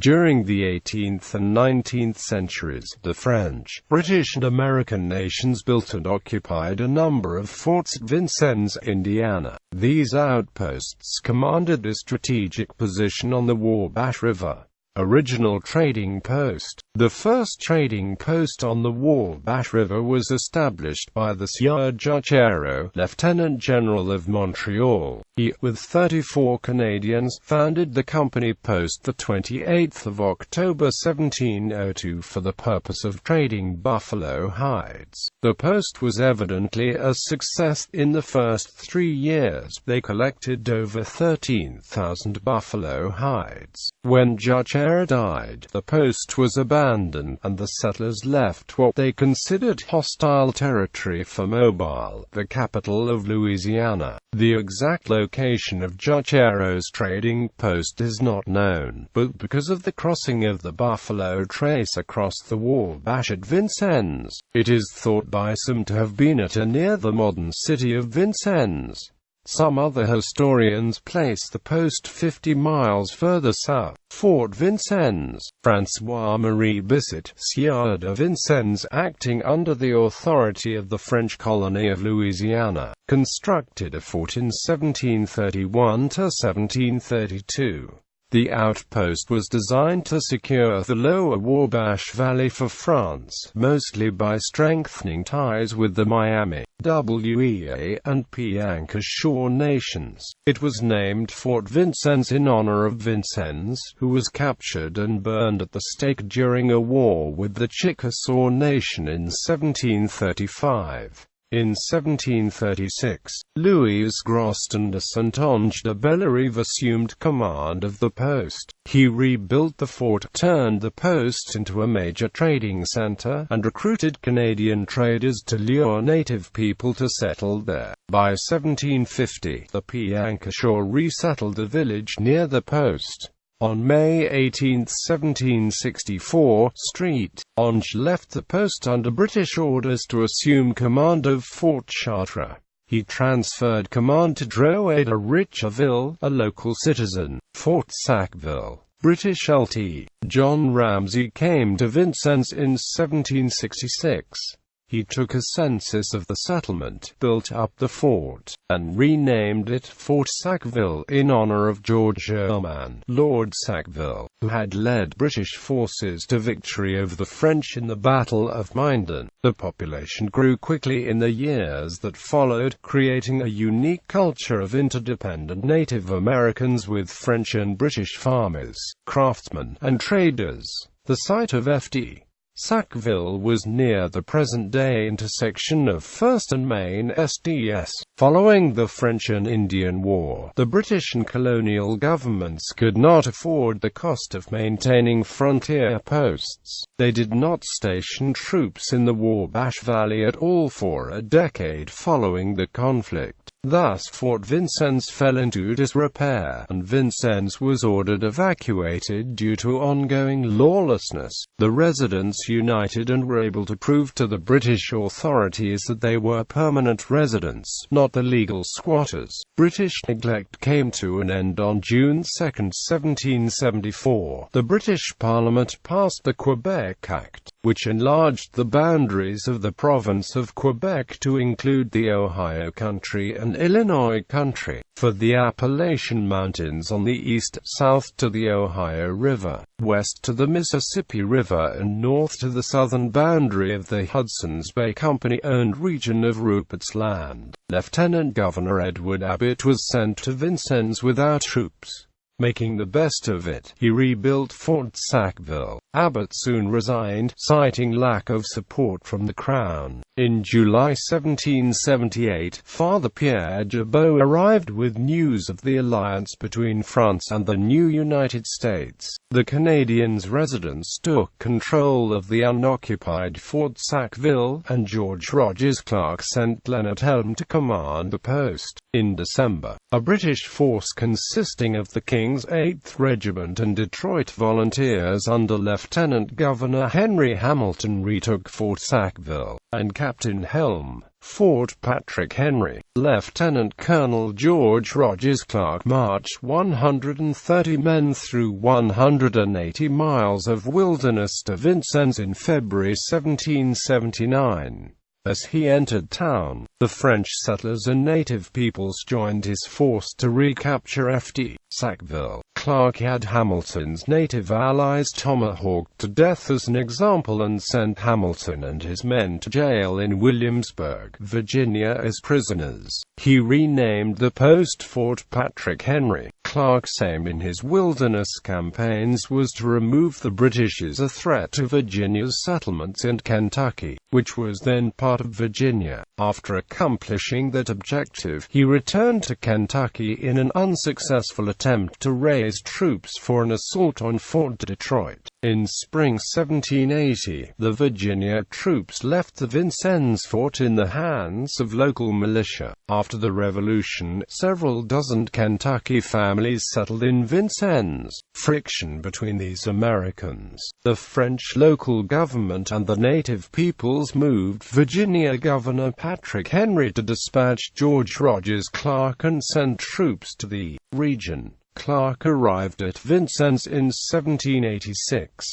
During the 18th and 19th centuries, the French, British and American nations built and occupied a number of forts at Vincennes, Indiana. These outposts commanded a strategic position on the Wabash River. Original trading post. The first trading post on the Wabash River was established by the Sieur Jacquero, Lieutenant General of Montreal. He, with 34 Canadians, founded the company post the 28th of October 1702 for the purpose of trading buffalo hides. The post was evidently a success. In the first 3 years, they collected over 13,000 buffalo hides. When Jacquero died, the post was abandoned, and the settlers left what they considered hostile territory for Mobile, the capital of Louisiana. The exact location of Jacquero's trading post is not known, but because of the crossing of the Buffalo Trace across the Wabash at Vincennes, it is thought by some to have been at or near the modern city of Vincennes. Some other historians place the post 50 miles further south. Fort Vincennes. François-Marie Bisset, Sieur de Vincennes, acting under the authority of the French colony of Louisiana, constructed a fort in 1731 to 1732. The outpost was designed to secure the lower Wabash Valley for France, mostly by strengthening ties with the Miami, WEA, and Pianca Shore nations. It was named Fort Vincennes in honor of Vincennes, who was captured and burned at the stake during a war with the Chickasaw Nation in 1735. In 1736, Louis Groston de Saintonge de Bellerive assumed command of the post. He rebuilt the fort, turned the post into a major trading center, and recruited Canadian traders to lure native people to settle there. By 1750, the Pianca Shore resettled a village near the post. On May 18, 1764, Saintonge left the post under British orders to assume command of Fort Chartres. He transferred command to Drouet de Richeville, a local citizen. Fort Sackville. British Lt. John Ramsay came to Vincennes in 1766. He took a census of the settlement, built up the fort, and renamed it Fort Sackville in honor of George Sherman, Lord Sackville, who had led British forces to victory over the French in the Battle of Minden. The population grew quickly in the years that followed, creating a unique culture of interdependent Native Americans with French and British farmers, craftsmen, and traders. The site of Ft. Sackville was near the present-day intersection of 1st and Main SDS. Following the French and Indian War, the British and colonial governments could not afford the cost of maintaining frontier posts. They did not station troops in the Wabash Valley at all for a decade following the conflict. Thus Fort Vincennes fell into disrepair, and Vincennes was ordered evacuated due to ongoing lawlessness. The residents united and were able to prove to the British authorities that they were permanent residents, not the legal squatters. British neglect came to an end on June 2, 1774. The British Parliament passed the Quebec Act, which enlarged the boundaries of the province of Quebec to include the Ohio Country and Illinois Country, for the Appalachian Mountains on the east, south to the Ohio River, west to the Mississippi River, and north to the southern boundary of the Hudson's Bay Company-owned region of Rupert's Land. Lieutenant Governor Edward Abbott was sent to Vincennes without troops. Making the best of it, he rebuilt Fort Sackville. Abbott soon resigned, citing lack of support from the Crown. In July 1778, Father Pierre Jabot arrived with news of the alliance between France and the new United States. The Canadians' residents took control of the unoccupied Fort Sackville, and George Rogers Clark sent Leonard Helm to command the post. In December, a British force consisting of the King's 8th Regiment and Detroit Volunteers under Lieutenant Governor Henry Hamilton retook Fort Sackville, and Captain Helm, Fort Patrick Henry. Lieutenant Colonel George Rogers Clark marched 130 men through 180 miles of wilderness to Vincennes in February 1779. As he entered town, the French settlers and native peoples joined his force to recapture Ft. Sackville. Clark had Hamilton's native allies tomahawked to death as an example and sent Hamilton and his men to jail in Williamsburg, Virginia as prisoners. He renamed the post Fort Patrick Henry. Clark's aim in his wilderness campaigns was to remove the British as a threat to Virginia's settlements in Kentucky, which was then part of Virginia. After accomplishing that objective, he returned to Kentucky in an unsuccessful attempt to raise troops for an assault on Fort Detroit. In spring 1780, the Virginia troops left the Vincennes fort in the hands of local militia. After the Revolution, several dozen Kentucky families settled in Vincennes. Friction between these Americans, the French local government and the native peoples moved Virginia Governor Patrick Henry to dispatch George Rogers Clark and send troops to the region. Clark arrived at Vincennes in 1786.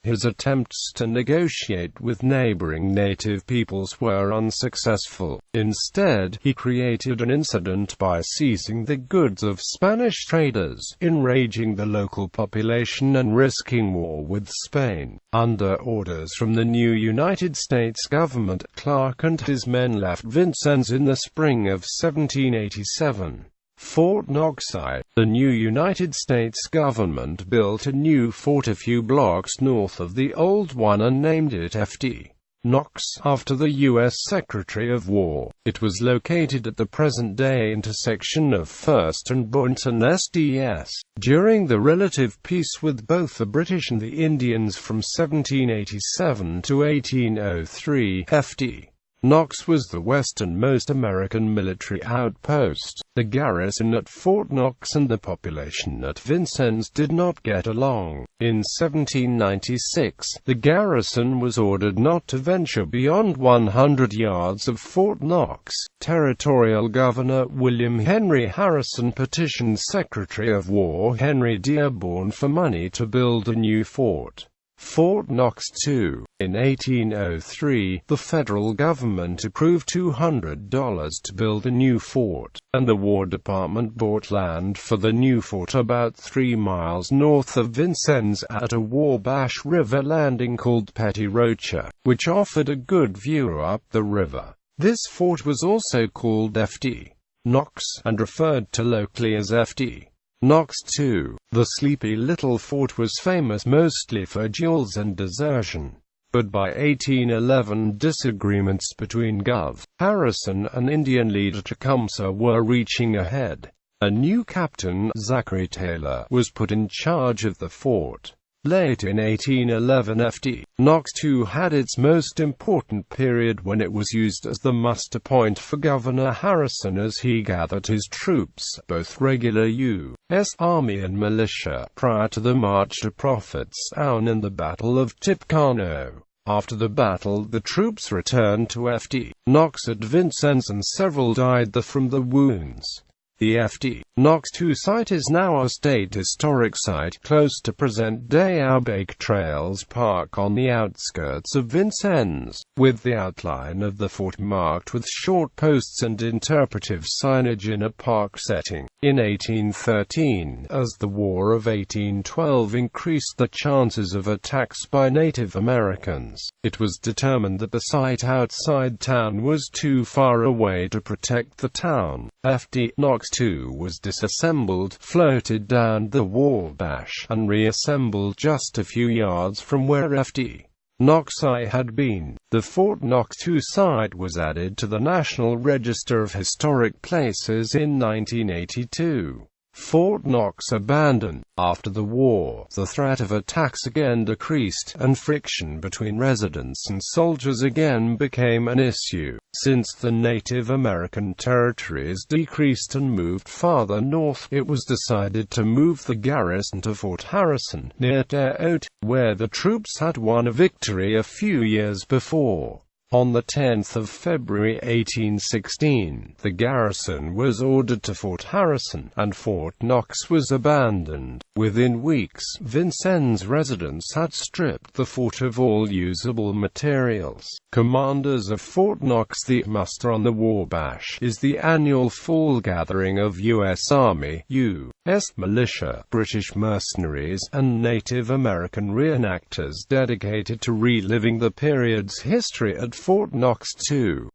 His attempts to negotiate with neighboring native peoples were unsuccessful. Instead, he created an incident by seizing the goods of Spanish traders, enraging the local population and risking war with Spain. Under orders from the new United States government, Clark and his men left Vincennes in the spring of 1787. Fort Knox. The new United States government built a new fort a few blocks north of the old one and named it Ft. Knox, after the U.S. Secretary of War. It was located at the present-day intersection of First and Boynton SDS. During the relative peace with both the British and the Indians from 1787 to 1803, Ft. Knox was the westernmost American military outpost. The garrison at Fort Knox and the population at Vincennes did not get along. In 1796, the garrison was ordered not to venture beyond 100 yards of Fort Knox. Territorial Governor William Henry Harrison petitioned Secretary of War Henry Dearborn for money to build a new fort. Fort Knox II. In 1803, the federal government approved $200 to build a new fort, and the War Department bought land for the new fort about 3 miles north of Vincennes at a Wabash River landing called Petit Rocher, which offered a good view up the river. This fort was also called Ft. Knox, and referred to locally as Ft. Knox II. The sleepy little fort was famous mostly for duels and desertion. But by 1811 disagreements between Gov. Harrison and Indian leader Tecumseh were reaching a head. A new captain, Zachary Taylor, was put in charge of the fort. Late in 1811, Ft. Knox II had its most important period when it was used as the muster point for Governor Harrison as he gathered his troops, both regular U.S. Army and militia, prior to the march to Prophetstown and the Battle of Tippecanoe. After the battle, the troops returned to Ft. Knox at Vincennes and several died from the wounds. The Ft. Knox II site is now a state historic site close to present-day Abbott Trails Park on the outskirts of Vincennes, with the outline of the fort marked with short posts and interpretive signage in a park setting. In 1813, as the War of 1812 increased the chances of attacks by Native Americans, it was determined that the site outside town was too far away to protect the town. Ft. Knox II was disassembled, floated down the Wabash, and reassembled just a few yards from where Ft. Knox I had been. The Fort Knox II site was added to the National Register of Historic Places in 1982. Fort Knox abandoned. After the war, the threat of attacks again decreased, and friction between residents and soldiers again became an issue. Since the Native American territories decreased and moved farther north, it was decided to move the garrison to Fort Harrison, near Detroit, where the troops had won a victory a few years before. On 10 February 1816, the garrison was ordered to Fort Harrison, and Fort Knox was abandoned. Within weeks, Vincennes residents had stripped the fort of all usable materials. Commanders of Fort Knox. The muster on the Wabash is the annual fall gathering of U.S. Army, U.S. militia, British mercenaries, and Native American reenactors dedicated to reliving the period's history at Fort Knox. 2.